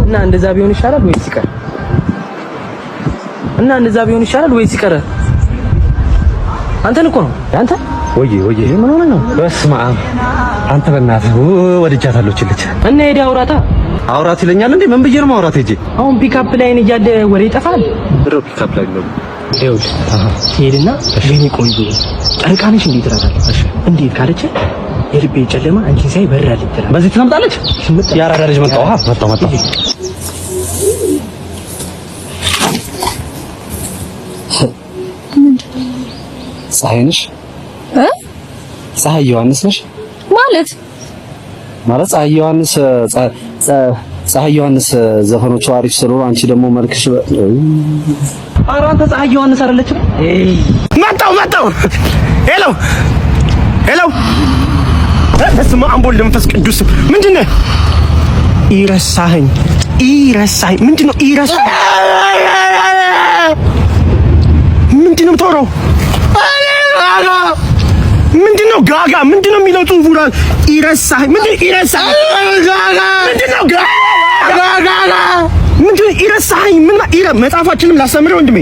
እና እንደዛ ቢሆን ይሻላል ወይስ ይቀር? እና እንደዛ ቢሆን ይሻላል ወይስ ይቀር? አንተን እኮ ነው አንተ ወዬ ምን ሆነ ነው? በስመ አብ አንተ በእናትህ ወድጃታለሁ ልጅ እና ሄዳ አውራት ይለኛል እንዴ? ምን ብዬ ነው ማውራት? ሄጄ አሁን ፒካፕ ላይ ነው እያለ ወሬ ይጠፋል። ድሮ ፒካፕ ላይ ነው ይኸውልህ ትሄድና የኔ ቆንጆ ጨረቃ ነሽ እንዴት ትላታለች? እንዴት ካለች የልቤ ጨለማ አንቺን ሳይ በራል ይችላል። በዚህ ትመጣለች። ያራዳ ልጅ መጣው መጣው ፀሐይ ነሽ? ፀሐይ ዮሐንስ ነሽ ማለት ፀሐይ ዮሐንስ ፀሐይ ዮሐንስ ዘፈኖቹ አሪፍ ስለሆኑ አንቺ ደግሞ መልክሽ ኧረ አንተ ፀሐይ ዮሐንስ አይደለችም? መጣው ሄሎ በስመ አብ ወወልድ ወመንፈስ ቅዱስ ምንድነው? ይረሳኸኝ ምንድነው? ምንድነው የምታወራው? ምንድነው ጋጋ? ምንድነው የሚለው ጽሁፉ? ይረሳኸኝ ምንድነው? ይረሳኸኝ ምን መጽሐፋችንም ላስተምረው ወንድሜ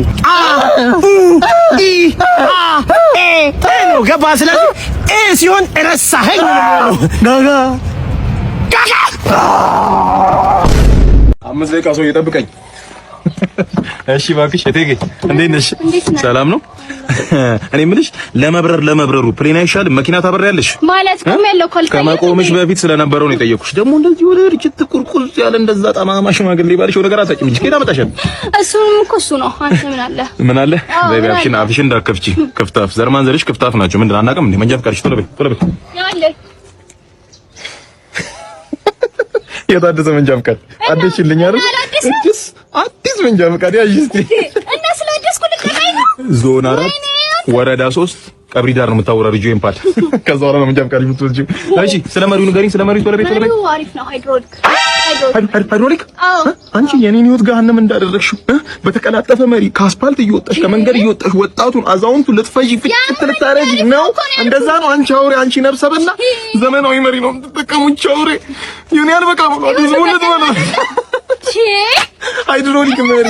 ነው ገባ? ስለዚህ ሲሆን ረሳኸኝ ጋጋ 5 ደቂቃ ሰው እየጠብቀኝ። እሺ እባክሽ እቴጌ እንዴት ነሽ? ሰላም ነው? እኔ የምልሽ ለመብረሩ ፕሌን አይሻልም? መኪና ታበሪያለሽ ማለት ቆም ያለው ካልከኝ ከመቆምሽ በፊት ስለነበረው ነው የጠየኩሽ። ደግሞ እንደዚህ ወደ ርችት ቁርቁዝ ያለ እንደዛ ጠማማ ሽማግሌ ባልሽ ወደ ጋር አታጭም እንጂ ከዳ መጣሻል። እሱም እኮ እሱ ነው። አንተ ምን አለ በቢያፍሽን አፍሽን እንዳከፍቺ ክፍታፍ ዘርማን ዘርሽ ክፍታፍ ናቸው። ምንድን አናውቅም እንዴ? መንጃ ፍቃድሽ ቶሎ በይ ያለ የታደሰ መንጃ ፍቃድ አደሽልኝ አይደል? አዲስ መንጃ ፍቃድ ያዥ እስቲ እና ስለአዲስ ኩልከኝ ነው። ዞን 4 ወረዳ 3 ቀብሪ ዳር ነው የምታወራሪው ኢምፓት። ከዛ በኋላ ነው መንጃ ፍቃድ የምትወስጂው። እሺ ስለ መሪው ንገሪኝ። ስለ መሪው ቶሎ በይ አሪፍ ነው። ሃይድሮሊክ አንቺ የኔን ህይወት ገሃነም እንዳደረግሽው በተቀላጠፈ መሪ ከአስፓልት እየወጣሽ ከመንገድ እየወጣሽ ወጣቱን አዛውንቱ ልትፈጂ ፍጭት ልታረጊ ነው። እንደዛ ነው። አንቺ አውሬ፣ አንቺ ነብሰበላ ዘመናዊ መሪ ነው የምትጠቀሙት። አውሬ የኔ አልበቃ ብሎ ዝሙት ነው። ሃይድሮሊክ መሪ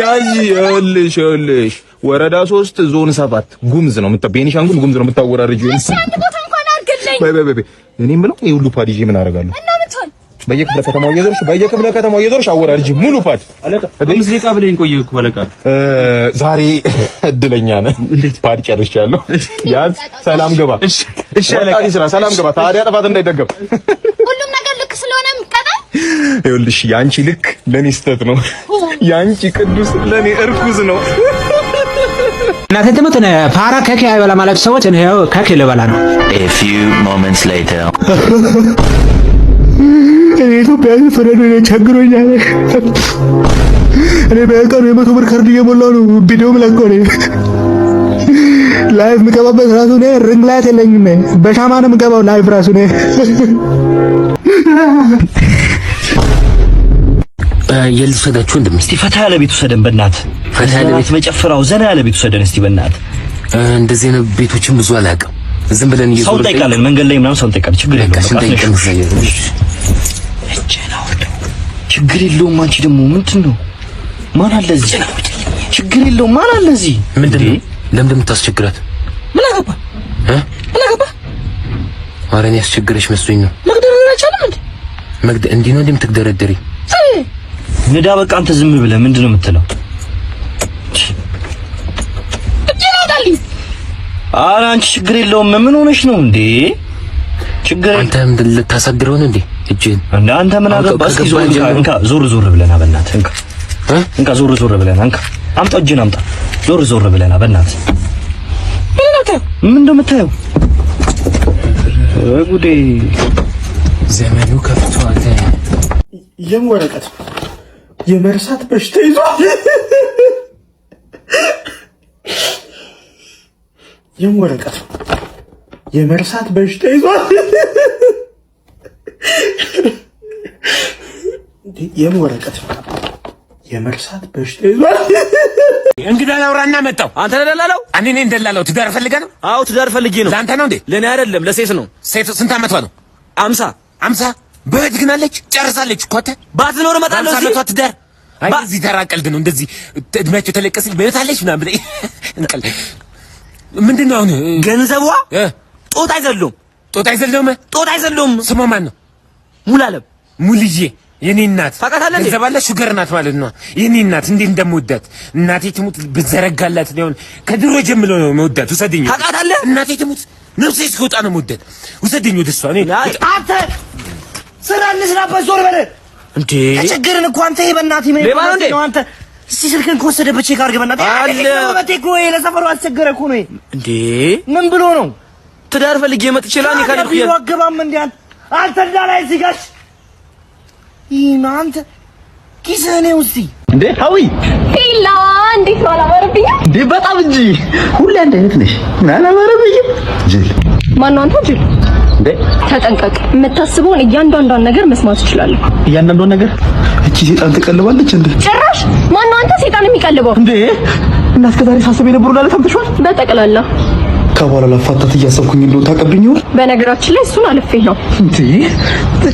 ያጂ ይኸውልሽ ወረዳ 3 ዞን 7 ጉምዝ ነው ቤኒሻንጉል ጉምዝ ነው የምታወራሪው። አንድ ቦታ እንኳን አድርግልኝ። በይ እኔ የምለው ይሄ ሁሉ ፓድ ይዤ ምን አደርጋለሁ? እና ምን ትሆን በየክፍለ ከተማው እየዞርሽ አወራሪጂ ሙሉ ፓድ አለቃ። ሙዚቃ ብለኝ ቆየሁ እኮ አለቃ። ዛሬ እድለኛ ነህ። እንዴት ፓድ ጨርሻለሁ። ያዝ ሰላም ገባ። እሺ አለቃ ሰላም ገባ። ታዲያ ጥፋት እንዳይደገም ሁሉም ነገር ልክ ስለሆነ ምቀጣል። ይኸውልሽ ያንቺ ልክ ለኔ ስተት ነው፣ ያንቺ ቅዱስ ለኔ እርኩዝ ነው። እናንተ ደግሞ ፋራ ከኬ አይበላ ማለት ሰዎች እኔ ከኬ ልበላ ነው። A few moments later ኢትዮጵያ ፍረዶ ቸግሮኛል። እኔ በቀኑ 100 ብር ካርድ እየሞላሁ ነው። ቪዲዮም ለቀው ነው ላይቭ የምገባበት ራሱ ነው። ሪንግ ላይት የለኝም። በሻማ ነው የምገባው ላይቭ ራሱ ነው። የልትሰዳችሁ እንደም እስቲ ፈታ ያለ ቤት ወሰደን በእናትህ። ፈታ ያለ ቤት መጨፈራው ዘና ያለ ቤት ወሰደን እስቲ በእናትህ። እንደዚህ ነው ቤቶችን ብዙ አላውቅም። ዝም ብለን ሰው ጠይቃለን፣ መንገድ ላይ ምናምን ሰው ጠይቃለን። ችግር የለውም። አንቺ ደግሞ ምንድን ነው? ማን አለ እዚህ? ችግር የለውም። ማን አለ እዚህ? ምንድን ነው? ለምን እንደምታስቸግራት? ምን አገባ? ኧረ እኔ ያስቸግረሽ መስሎኝ ነው። መግደርደር አይቻልም እንዴ? እንዲህ ነው እንደምትግደረደሪ? ንዳ በቃ አንተ ዝም ብለህ ምንድን ነው የምትለው? ኧረ አንቺ ችግር የለውም። ምን ሆነሽ ነው እንዴ? ችግር አንተ ምን ልታሳድረው ነው እንዴ? እጅን እንደ አንተ ምን አገባህ? እስኪ ዞር ብለና በእናትህ እንካ ዞር ብለና እንካ አምጣ፣ እጅን አምጣ። ዞር ብለና በእናትህ ምን እንደምታየው ጉዴ። ዘመኑ ከፍቷል። የወረቀት የመርሳት በሽታ ይዟል። የወረቀት የመርሳት በሽታ ይዟል። የወረቀት የመርሳት በሽታ ይዟል። እንግዳ ላውራና መጣው። አንተ ደላላው? እኔ ነኝ ደላላው። ትዳር ፈልገህ ነው? አዎ ትዳር ፈልጌ ነው። ለአንተ ነው እንዴ? ለኔ አይደለም፣ ለሴት ነው። ሴት ስንት ዓመቷ ነው? 50 50 በህት ግን አለች ጨርሳለች እኮ አንተ ባትኖር እመጣለሁ እዚህ ትዳር አይ እዚህ ተራ ቀልድ ነው እንደዚህ እድሜያቸው ተለቀስል በህት አለች ምናምን ብለህ እንቀል ምንድነው አሁን ገንዘቧ ጦጣ አይዘለውም ስሟ ማን ነው ሙሉዓለም ሙልዬ የኔ እናት ታውቃታለህ ገንዘብ አለ ሹገር ናት ማለት ነው የኔ እናት እንዴት እንደምወዳት እናቴ ትሙት ብዘረጋላት ነው ከድሮ ጀምሮ ነው የምወዳት ውሰደኝ ታውቃታለህ እናቴ ትሙት ነፍሴ እስኪወጣ ነው የምወዳት ውሰደኝ ወደ እሷ እኔ አንተ ስራ እንስራበት ዞር በል እንዴ ተቸገርን እኮ አንተ በእናትህ ምን ነው አንተ እስቲ ስልክን ከወሰደበት ቼክ አድርገህ በእናትህ አለ በቴኮ ለሰፈሩ አስቸገረ እኮ ነው እንዴ ምን ብሎ ነው ትዳር ፈልጌ መጥቼ ላኔ ካለኩ ያገባም እንዴ አንተ እንዳላይ ሲጋሽ ይናንተ ኪስህኔ ውስጥ እንዴ ሀዊ ፊላ እንዴት ነው አላማረብኝ እንዴ በጣም እንጂ ሁሌ አንድ አይነት ነሽ አላማረብኝ ጅል ማነው አንተ ጅል እንዴ ተጠንቀቅ የምታስበውን እያንዳንዷን ነገር መስማት ትችላለህ እያንዳንዷን ነገር እቺ ሴጣን ትቀልባለች እንዴ ጭራሽ ማነው አንተ ሴጣን የሚቀልበው እንዴ እና እስከዛሬ ሳስብ የነበረው ላለ ታምጥቷል በጠቅላላ ከበኋላ ላፋታት እያሰብኩኝ እንደው ታቀብኝው በነገራችን ላይ እሱን አልፌ ነው እንዴ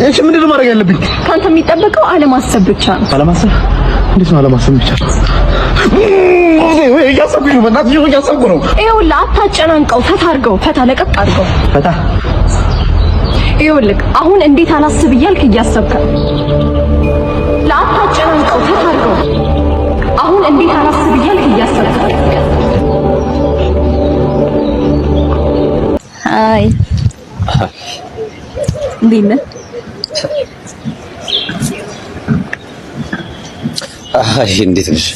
እሺ ምንድነው ማድረግ ያለብኝ ካንተ የሚጠበቀው አለማሰብ ብቻ ነው አለማሰብ እንዴት ነው አለማሰብ ብቻ ወይ እያሰብኩኝ ነው በእናትህ እያሰብኩ ነው ይኸውልህ አታጨናንቀው ፈታ አድርገው ፈታ ለቀቅ አድርገው ፈታ ይኸውልህ አሁን እንዴት አላስብ እያልክ እያሰብክ ለአታጨናንቀው ፈታ አድርገው አሁን እንዴት አላስብ እያልክ እያሰብክ አይ እንዴት ነህ? አይ እንዴት ነሽ?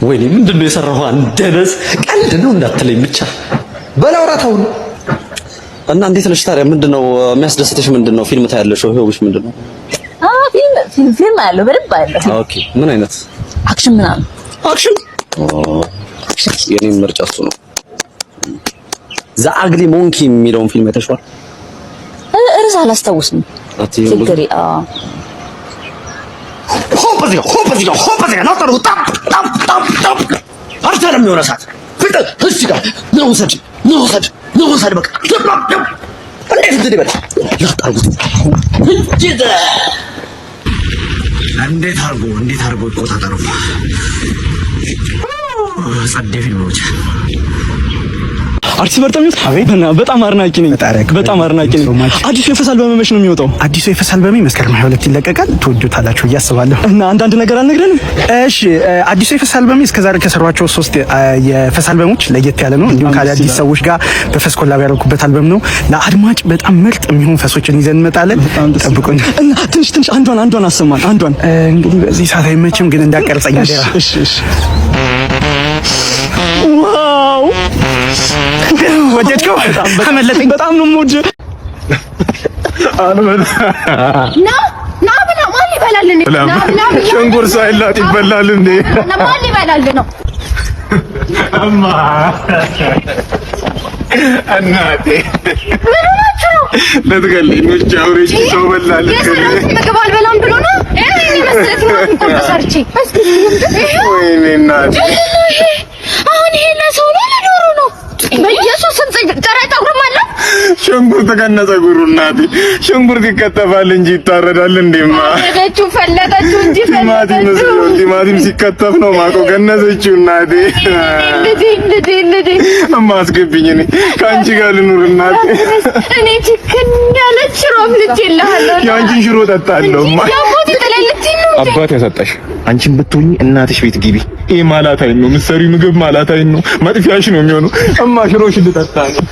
ወይኔ ምንድነው የሰራኸው? አንደነስ ቀልድ ነው እንዳትለኝ ብቻ በላውራታው ነው። እና እንዴት ነሽ ታዲያ? ምንድነው የሚያስደስትሽ? ምንድነው ፊልም ታያለሽ? ሆብሽ ምንድነው? ፊልም አለው በደንብ አለው። ኦኬ ምን አይነት አክሽን ምናምን? አክሽን የኔም ምርጫ እሱ ነው። ዘ አግሊ ሞንኪ የሚለውን ፊልም አይተሽዋል? እርስ አላስታውስም። ትግሪ አርተለም የሆነ ሰዓት ፍቅር እዚህ ጋር ነውሰድ በቃ እንዴት እንትን ይበል ያጣሩት እንዴት አርጎ ይቆጣጠሩ ጸዴ ፊልሞች አርቲስት በርተሚውስ በጣም አድናቂ ነኝ። በጣም አድናቂ ነኝ። አዲሱ የፈስ አልበም መች ነው የሚወጣው? አዲሱ የፈስ አልበም መስከረም 22 ይለቀቃል። ትወዱታላችሁ እያስባለሁ እና አንዳንድ ነገር አልነግረንም። እሺ አዲሱ የፈስ አልበም እስከዛሬ ከሰሯቸው 3 የፈስ አልበሞች ለየት ያለ ነው። እንዲሁም ከአዳዲስ ሰዎች ጋር በፈስ ኮላብ ያደረኩበት አልበም ነው። ለአድማጭ በጣም ምርጥ የሚሆን ፈሶችን ይዘን እንመጣለን። ጠብቁን እና ትንሽ አንዷን አሰማን። አንዷን እንግዲህ በዚህ ሰዓት አይመችም፣ ግን እንዳቀርጸኝ አደራ። እሺ ዋው ወደድከው? አመለጠኝ። በጣም ነው የምወደው። ና ብላ ማን ይበላል? ና ሸንጉር ሳይላጥ ይበላል እንዴ? ማን ይበላል ነው? እማ እናቴ ምን ሆናችሁ ነው? ለትገለኝ ውጭ አውሬሽ ሰው በላል የሰራሁት ምግብ አልበላም ብሎ ነው። እኔ መስለት ነው ተሰርቼ ወይኔ እናቴ አሁን ይሄ ለሰው ነው ለዶሮ ነው? በኢየሱስ ስም ጨረታ ጉርማላ ሽንኩርት ከነ ፀጉሩ እናቴ ሽንኩርት ይከተፋል እንጂ ይታረዳል እንዴማ? ፈለገችው እንጂ ቲማቲም ሲከተፍ ነው ማቆ ገነዘችው እናቴ። እንዴ እማ አስገብኝ፣ እኔ ከአንቺ ጋር ልኑር እናቴ። እኔ ችክን ያለች ሽሮ አፍልቼልሃለሁ። የአንቺን ሽሮ ጠጣለሁ እማ። አባት ያሳጣሽ አንቺን ብትሆኚ እናትሽ ቤት ግቢ። ይሄ ማላታይን ነው ምሳሪ ምግብ ማላታይን ነው መጥፊያሽ ነው የሚሆነው። እማ ሽሮሽን ልጠጣ ነው።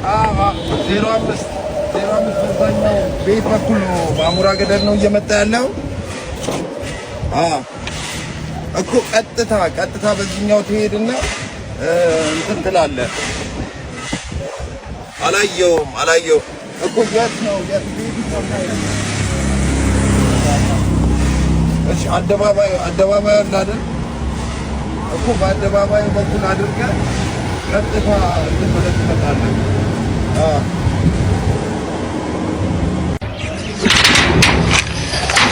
05 በዛኛው ቤት በኩል ነው ማሙራ ገደል ነው እየመጣ ያለው። እኮ ቀጥታ በዚህኛው ትሄድና እንትን ትላለህ። አላየውም እኮ የት ነው ቤት ነው? እሺ አደባባይ አለ አይደል? እኮ በአደባባዩ በኩል አድርገህ ቀጥታ እንትን ብለህ ትመጣለህ።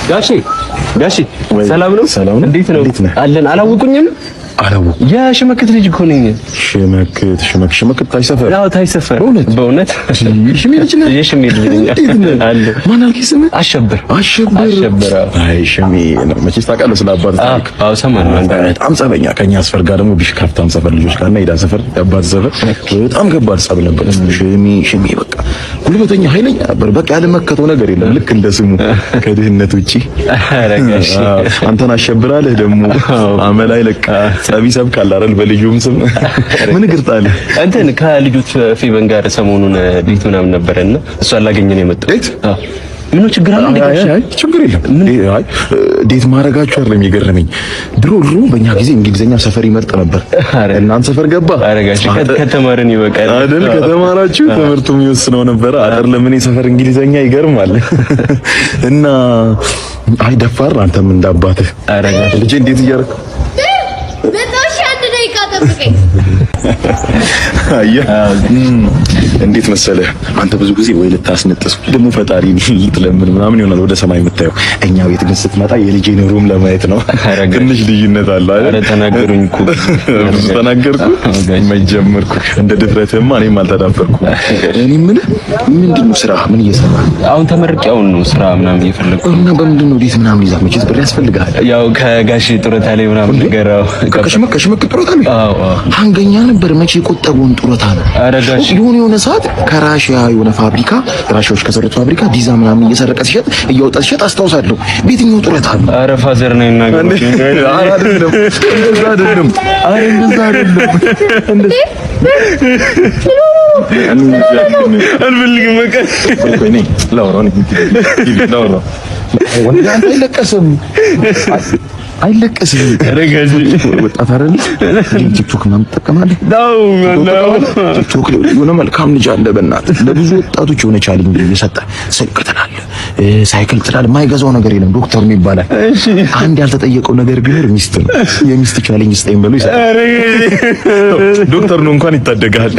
ጋሺ ሰላም ነው? እንዴት ነው? አለን። አላወቁኝም? አላወኩም። የሽመክት ልጅ እኮ ነኝ። ሽመክት ታይሰፈር? አዎ ታይሰፈር። በእውነት የሽሜ ልጅ ነህ? የሽሜ ልጅ ነኝ አለ። ማን አልከኝ ስምህ? አሸብር። አይ ሽሜ ነው መቼስ ታውቃለህ ስለ አባት ታሪክ? አዎ ሰማን። በጣም ጸበኛ ከኛ ሰፈር ጋር ደግሞ ቢሽ ካፍታም ሰፈር ልጆች ጋርና ሄዳ ሰፈር የአባት ሰፈር በጣም ከባድ ጸብ ነበር። ሽሜ በቃ ጉልበተኛ ኃይለኛ ነበር። በቃ ያለመከተው ነገር የለም ልክ እንደ ስሙ ከድህነት ውጪ። አረጋሽ አንተን አሸብራለህ ደግሞ አመል አይለቅ ጸብ ይሰብካል አይደል? በልጁም ስም ምን ግርጣለ እንትን ከልጆች ፌቨን ጋር ሰሞኑን ዴት ምናምን ነበረና እሷ አላገኘ ነው የመጣው። ምን ችግር አለ? አይ ችግር የለም። አይ ዴት ማድረጋችሁ አይደለም የገረመኝ። ድሮ በእኛ ጊዜ እንግሊዘኛ ሰፈር ይመርጥ ነበር። እናንተ ሰፈር ገባ አረጋሽ ከተማርን ይበቃል አይደል? ከተማራችሁ ትምህርቱ የሚወስነው ነበር አይደለም? እኔ ሰፈር እንግሊዘኛ ይገርማል። እና አይ ደፋር አንተም እንዳባትህ አረጋሽ ልጄ እንዴት እያደረክ እንዴት መሰለህ አንተ ብዙ ጊዜ ወይ ልታስነጥስ ደግሞ ፈጣሪ ልትለምን ምናምን ይሆናል ወደ ሰማይ የምታየው። እኛ ቤት ግን ስትመጣ የልጄን ሩም ለማየት ነው። ትንሽ ልዩነት አለ አይደል? ተናገሩኝ እኮ ብዙ ተናገርኩ መጀመርኩ እንደ ድፍረትማ እኔም አልተዳፈርኩም። እኔ ምንድነው ስራ ምን እየሰራህ? አሁን ተመርቄው ነው ስራ ምናምን እየፈለኩ እና በምንድነው ዴት ምናምን ይዛ መቼስ ብር ያስፈልጋል። ያው ከጋሽ ጡረታ ላይ ምናምን ነገር ከሽመክ ጡረታ ላይ አንገኛ ነበር። መቼ የቆጠበውን ጡረታ ነው አረጋሽ የሆነ ሰዓት ከራሽያ የሆነ ፋብሪካ ራሽያዎች ከሰሩት ፋብሪካ ዲዛ ምናምን እየሰረቀ ሲሸጥ እያወጣ ሲሸጥ አስታውሳለሁ። ቤትኛው ጡረታ ነው? አረ ፋዘር ነው ይናገሩ። አይደለም እንደዛ አይደለም። አረ እንደዛ አይደለም። አልፈልግም በቃ እኔ ላውራው ወንድ አንተ አይለቀስም ረጋጂ ወጣት አይደል? ቲክቶክ ምናምን ትጠቀማለህ? ቲክቶክ የሆነ መልካም ልጅ አለ በእናትህ ለብዙ ወጣቶች የሆነ ቻሌንጅ እየሰጠ ስልክ ትላለህ፣ ሳይክል ትላለህ፣ የማይገዛው ነገር የለም። ዶክተር ነው ይባላል። አንድ ያልተጠየቀው ነገር ቢኖር ሚስት ነው። የሚስት ቻሌንጅ ስጠኝ ብሎ ይሰጣል። ዶክተር ነው እንኳን ይታደጋል።